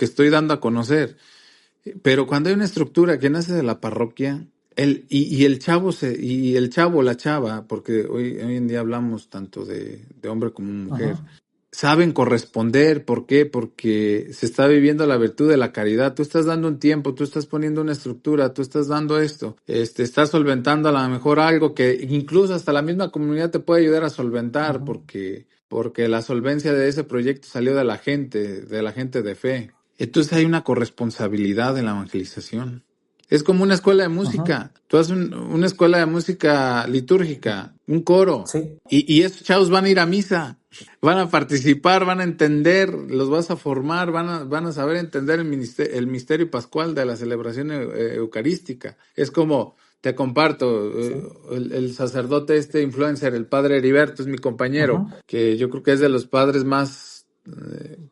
estoy dando a conocer. Pero cuando hay una estructura que nace de la parroquia, y el chavo, la chava, porque hoy en día hablamos tanto de hombre como Ujú. mujer, saben corresponder. ¿Por qué? Porque se está viviendo la virtud de la caridad. Tú estás dando un tiempo, tú estás poniendo una estructura, tú estás dando esto, estás solventando a lo mejor algo que incluso hasta la misma comunidad te puede ayudar a solventar, Ujú. porque la solvencia de ese proyecto salió de la gente de fe. Entonces hay una corresponsabilidad en la evangelización. Es como una escuela de Ujú. música. Tú haces una escuela de música litúrgica, un coro, Sí. y esos chavos van a ir a misa, van a participar, van a entender, los vas a formar, van a saber entender el misterio pascual de la celebración eucarística. Es como, te comparto, Sí. el sacerdote influencer, el padre Heriberto, es mi compañero, Ujú. que yo creo que es de los padres más,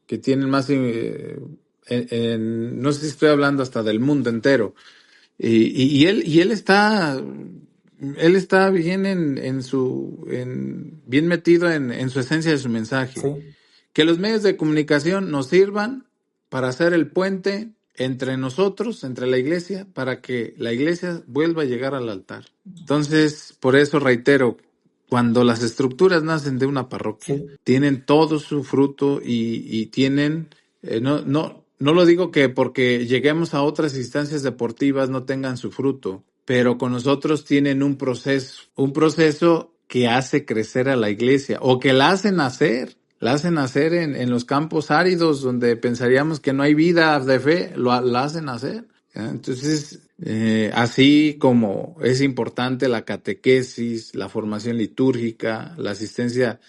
que tienen más, no sé si estoy hablando hasta del mundo entero. Él está bien bien metido en su esencia de su mensaje. Sí. Que los medios de comunicación nos sirvan para hacer el puente entre nosotros, entre la iglesia, para que la iglesia vuelva a llegar al altar. Entonces, por eso reitero, cuando las estructuras nacen de una parroquia, Sí. tienen todo su fruto y tienen, no lo digo que porque lleguemos a otras instancias deportivas no tengan su fruto, pero con nosotros tienen un proceso que hace crecer a la iglesia o que la hacen nacer en los campos áridos donde pensaríamos que no hay vida de fe, la hacen nacer. ¿Ya? Entonces, así como es importante la catequesis, la formación litúrgica, la asistencia,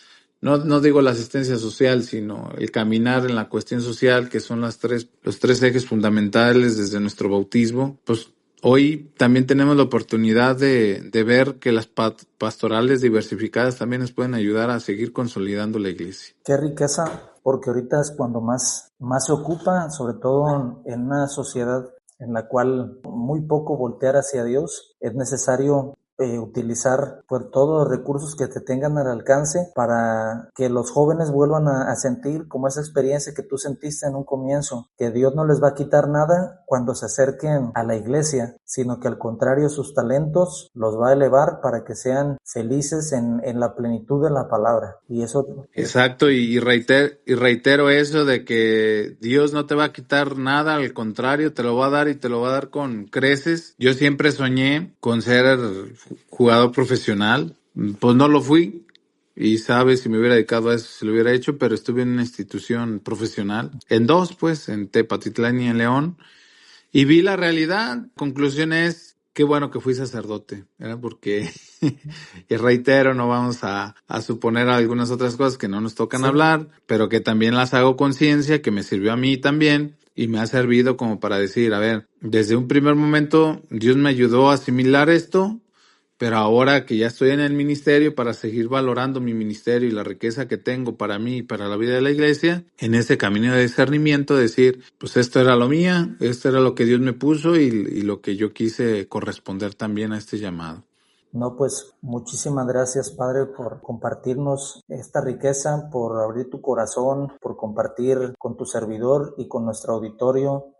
no digo la asistencia social, sino el caminar en la cuestión social, que son los tres ejes fundamentales desde nuestro bautismo, pues hoy también tenemos la oportunidad de ver que las pastorales diversificadas también nos pueden ayudar a seguir consolidando la iglesia. Qué riqueza, porque ahorita es cuando más se ocupa, sobre todo en una sociedad en la cual muy poco voltear hacia Dios, es necesario utilizar pues todos los recursos que te tengan al alcance para que los jóvenes vuelvan a sentir como esa experiencia que tú sentiste en un comienzo, que Dios no les va a quitar nada cuando se acerquen a la iglesia, sino que al contrario sus talentos los va a elevar para que sean felices en la plenitud de la palabra. Y eso Exacto, y reitero eso de que Dios no te va a quitar nada, al contrario, te lo va a dar y te lo va a dar con creces. Yo siempre soñé con ser jugador profesional, pues no lo fui, y sabes, si me hubiera dedicado a eso, se lo hubiera hecho, pero estuve en una institución profesional, en dos, pues, en Tepatitlán y en León, y vi la realidad. Conclusión es, qué bueno que fui sacerdote, ¿verdad? Porque, y reitero, no vamos a suponer algunas otras cosas que no nos tocan sí. hablar, pero que también las hago conciencia, que me sirvió a mí también, y me ha servido como para decir, a ver, desde un primer momento Dios me ayudó a asimilar esto, pero ahora que ya estoy en el ministerio, para seguir valorando mi ministerio y la riqueza que tengo para mí y para la vida de la iglesia, en ese camino de discernimiento, decir, pues esto era lo mía, esto era lo que Dios me puso y lo que yo quise corresponder también a este llamado. No, pues muchísimas gracias, Padre, por compartirnos esta riqueza, por abrir tu corazón, por compartir con tu servidor y con nuestro auditorio,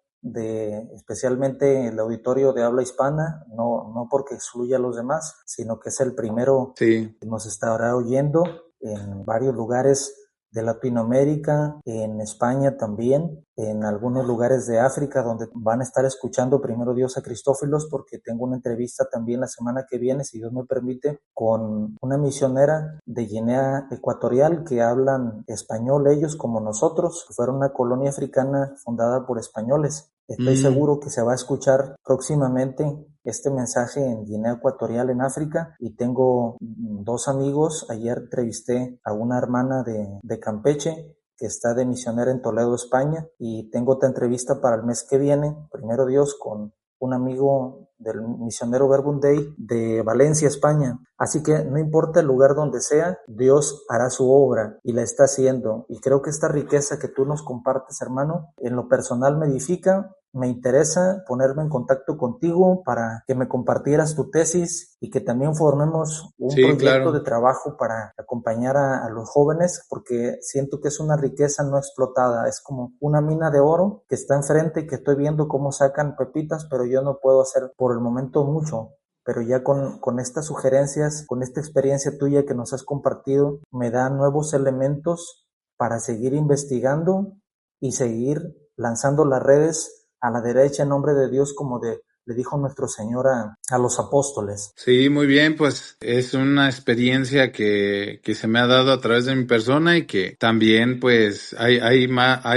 especialmente el auditorio de habla hispana, no porque excluya a los demás, sino que es el primero Sí, que nos estará oyendo en varios lugares de Latinoamérica, en España también, en algunos lugares de África donde van a estar escuchando primero Dios a Cristófilos, porque tengo una entrevista también la semana que viene, si Dios me permite, con una misionera de Guinea Ecuatorial que hablan español ellos como nosotros, fueron una colonia africana fundada por españoles. Estoy mm, seguro que se va a escuchar próximamente este mensaje en Guinea Ecuatorial, en África, y tengo dos amigos. Ayer entrevisté a una hermana de Campeche que está de misionera en Toledo, España, y tengo otra entrevista para el mes que viene, primero Dios, con un amigo del misionero Verbum Dei de Valencia, España. Así que no importa el lugar donde sea, Dios hará su obra y la está haciendo. Y creo que esta riqueza que tú nos compartes, hermano, en lo personal me edifica. Me interesa ponerme en contacto contigo para que me compartieras tu tesis y que también formemos un Sí, proyecto de claro. trabajo para acompañar a los jóvenes, porque siento que es una riqueza no explotada, es como una mina de oro que está enfrente y que estoy viendo cómo sacan pepitas, pero yo no puedo hacer por el momento mucho. Pero ya con estas sugerencias, con esta experiencia tuya que nos has compartido, me da nuevos elementos para seguir investigando y seguir lanzando las redes a la derecha en nombre de Dios, como le dijo nuestro Señor a los apóstoles. Sí, muy bien, pues es una experiencia que se me ha dado a través de mi persona y que también pues hay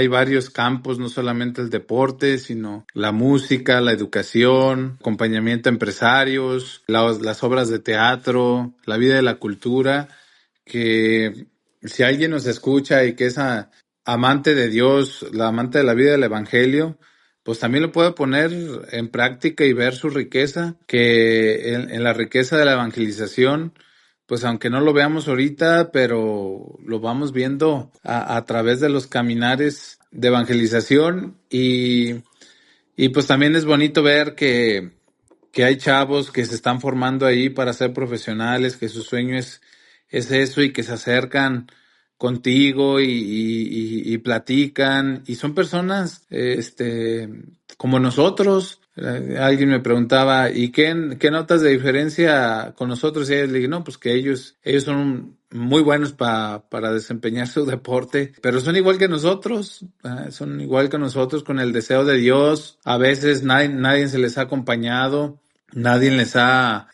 varios campos, no solamente el deporte, sino la música, la educación, acompañamiento a empresarios, las obras de teatro, la vida de la cultura, que si alguien nos escucha y que es amante de Dios, la amante de la vida del Evangelio, pues también lo puede poner en práctica y ver su riqueza, que en la riqueza de la evangelización, pues aunque no lo veamos ahorita, pero lo vamos viendo a través de los caminares de evangelización y pues también es bonito ver que hay chavos que se están formando ahí para ser profesionales, que su sueño es eso y que se acercan contigo y platican y son personas como nosotros. Alguien me preguntaba, ¿y qué notas de diferencia con nosotros? Y le dije, no, pues que ellos son muy buenos para desempeñar su deporte, pero son igual que nosotros, son igual que nosotros con el deseo de Dios. A veces nadie se les ha acompañado, nadie les ha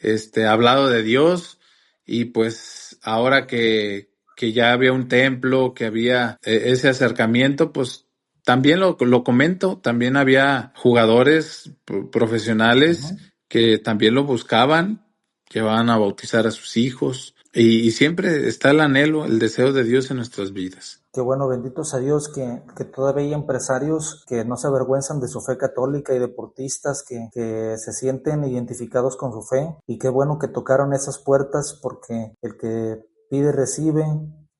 hablado de Dios y pues ahora que ya había un templo, que había ese acercamiento, pues también lo comento, también había jugadores profesionales Uh-huh. que también lo buscaban, que van a bautizar a sus hijos y siempre está el anhelo, el deseo de Dios en nuestras vidas. Qué bueno, benditos a Dios que todavía hay empresarios que no se avergüenzan de su fe católica y deportistas que se sienten identificados con su fe. Y qué bueno que tocaron esas puertas porque el que pide recibe,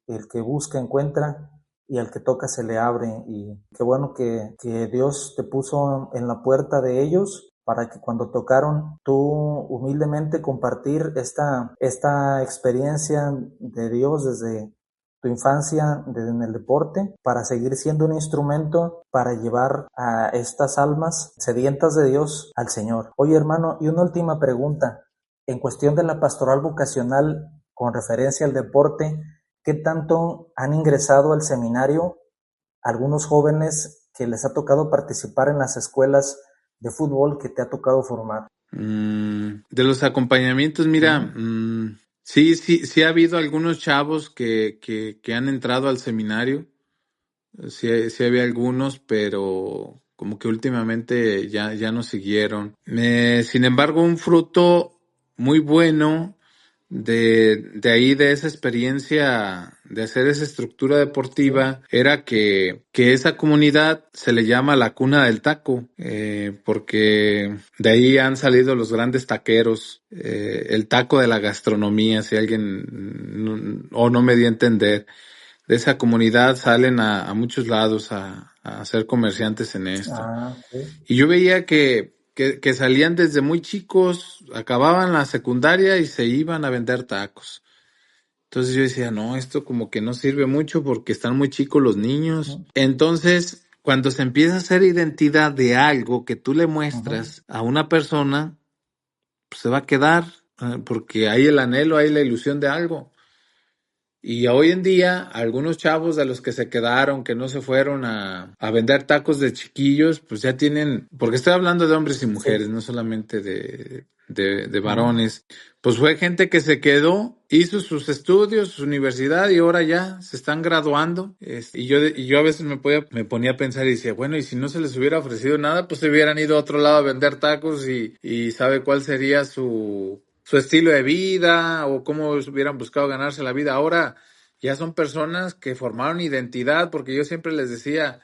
el que busca encuentra y al que toca se le abre. Y qué bueno que Dios te puso en la puerta de ellos para que cuando tocaron tú humildemente compartir esta experiencia de Dios desde tu infancia en el deporte para seguir siendo un instrumento para llevar a estas almas sedientas de Dios al Señor. Oye, hermano, y una última pregunta. En cuestión de la pastoral vocacional con referencia al deporte, ¿qué tanto han ingresado al seminario algunos jóvenes que les ha tocado participar en las escuelas de fútbol que te ha tocado formar? De los acompañamientos, mira, Uh-huh. sí ha habido algunos chavos que han entrado al seminario, sí había algunos, pero como que últimamente ya no siguieron. Sin embargo, un fruto muy bueno de ahí, de esa experiencia de hacer esa estructura Sí. deportiva, era que esa comunidad se le llama la cuna del taco, porque de ahí han salido los grandes taqueros, el taco de la gastronomía, si alguien no me dio a entender. De esa comunidad salen a muchos lados a ser comerciantes en esto. Ah, ok. Y yo veía que salían desde muy chicos, acababan la secundaria y se iban a vender tacos. Entonces yo decía, no, esto como que no sirve mucho porque están muy chicos los niños. Uh-huh. Entonces, cuando se empieza a hacer identidad de algo que tú le Uh-huh. muestras a una persona, pues se va a quedar, porque hay el anhelo, hay la ilusión de algo. Y hoy en día, algunos chavos de los que se quedaron, que no se fueron a vender tacos de chiquillos, pues ya tienen, porque estoy hablando de hombres y Sí. mujeres, no solamente de Uh-huh. varones, pues fue gente que se quedó, hizo sus estudios, su universidad y ahora ya se están graduando. Y yo a veces me ponía a pensar y decía, bueno, y si no se les hubiera ofrecido nada, pues se hubieran ido a otro lado a vender tacos y sabe cuál sería su estilo de vida o cómo hubieran buscado ganarse la vida. Ahora ya son personas que formaron identidad, porque yo siempre les decía,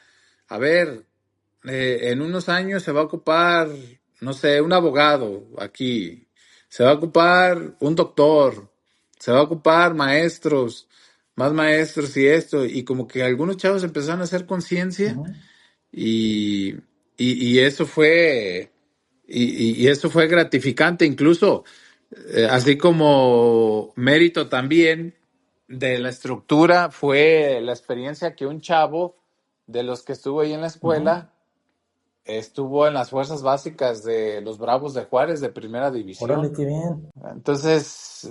a ver, en unos años se va a ocupar no sé, un abogado aquí, se va a ocupar un doctor, se va a ocupar maestros, más maestros y esto, y como que algunos chavos empezaron a hacer conciencia Ujú. y, y eso fue, y eso fue gratificante, incluso, así como mérito también de la estructura fue la experiencia que un chavo de los que estuvo ahí en la Ujú. escuela estuvo en las fuerzas básicas de los Bravos de Juárez de Primera Órale, División. qué bien. Entonces,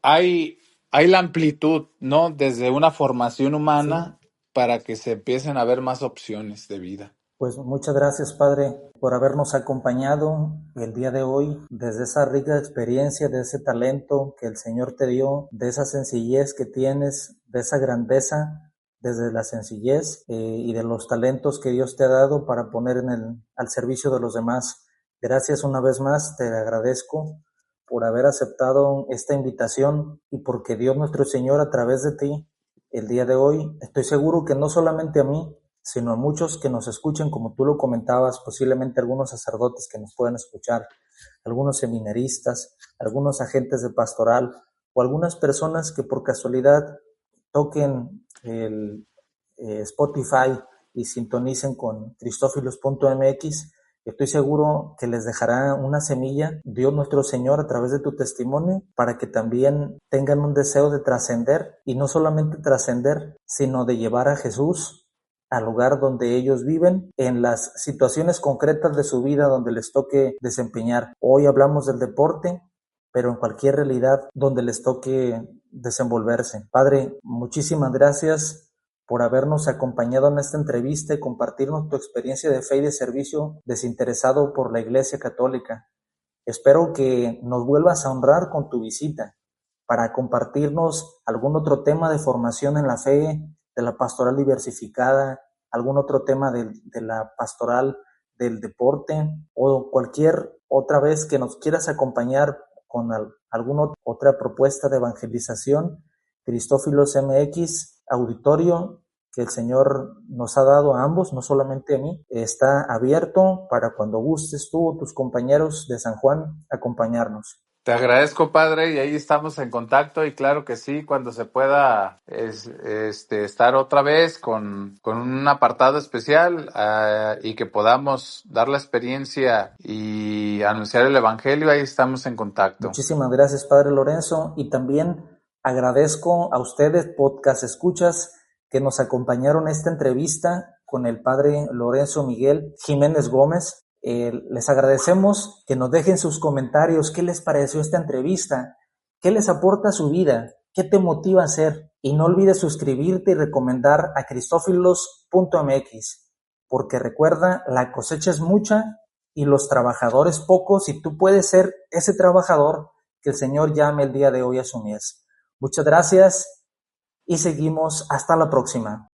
hay la amplitud, ¿no? Desde una formación Sí. humana para que se empiecen a ver más opciones de vida. Pues muchas gracias, Padre, por habernos acompañado el día de hoy desde esa rica experiencia, de ese talento que el Señor te dio, de esa sencillez que tienes, de esa grandeza, desde la sencillez y de los talentos que Dios te ha dado para poner al servicio de los demás. Gracias una vez más, te agradezco por haber aceptado esta invitación y porque Dios nuestro Señor a través de ti el día de hoy, estoy seguro que no solamente a mí, sino a muchos que nos escuchen, como tú lo comentabas, posiblemente algunos sacerdotes que nos puedan escuchar, algunos seminaristas, algunos agentes de pastoral o algunas personas que por casualidad toquen el Spotify y sintonicen con cristófilos.mx. Estoy seguro que les dejará una semilla Dios nuestro Señor a través de tu testimonio para que también tengan un deseo de trascender y no solamente trascender, sino de llevar a Jesús al lugar donde ellos viven, en las situaciones concretas de su vida donde les toque desempeñar. Hoy hablamos del deporte, pero en cualquier realidad donde les toque desenvolverse. Padre, muchísimas gracias por habernos acompañado en esta entrevista y compartirnos tu experiencia de fe y de servicio desinteresado por la Iglesia Católica. Espero que nos vuelvas a honrar con tu visita para compartirnos algún otro tema de formación en la fe, de la pastoral diversificada, algún otro tema de la pastoral del deporte o cualquier otra vez que nos quieras acompañar con alguna otra propuesta de evangelización. Cristófilos MX, auditorio que el Señor nos ha dado a ambos, no solamente a mí, está abierto para cuando gustes tú o tus compañeros de San Juan acompañarnos. Te agradezco, padre, y ahí estamos en contacto y claro que sí, cuando se pueda estar otra vez con un apartado especial y que podamos dar la experiencia y anunciar el Evangelio, ahí estamos en contacto. Muchísimas gracias, Padre Lorenzo, y también agradezco a ustedes, podcast escuchas, que nos acompañaron en esta entrevista con el Padre Lorenzo Miguel Jiménez Gómez. Les agradecemos que nos dejen sus comentarios, qué les pareció esta entrevista, qué les aporta a su vida, qué te motiva a hacer. Y no olvides suscribirte y recomendar a cristófilos.mx, porque recuerda, la cosecha es mucha y los trabajadores pocos, y tú puedes ser ese trabajador que el Señor llame el día de hoy a su mies. Muchas gracias y seguimos hasta la próxima.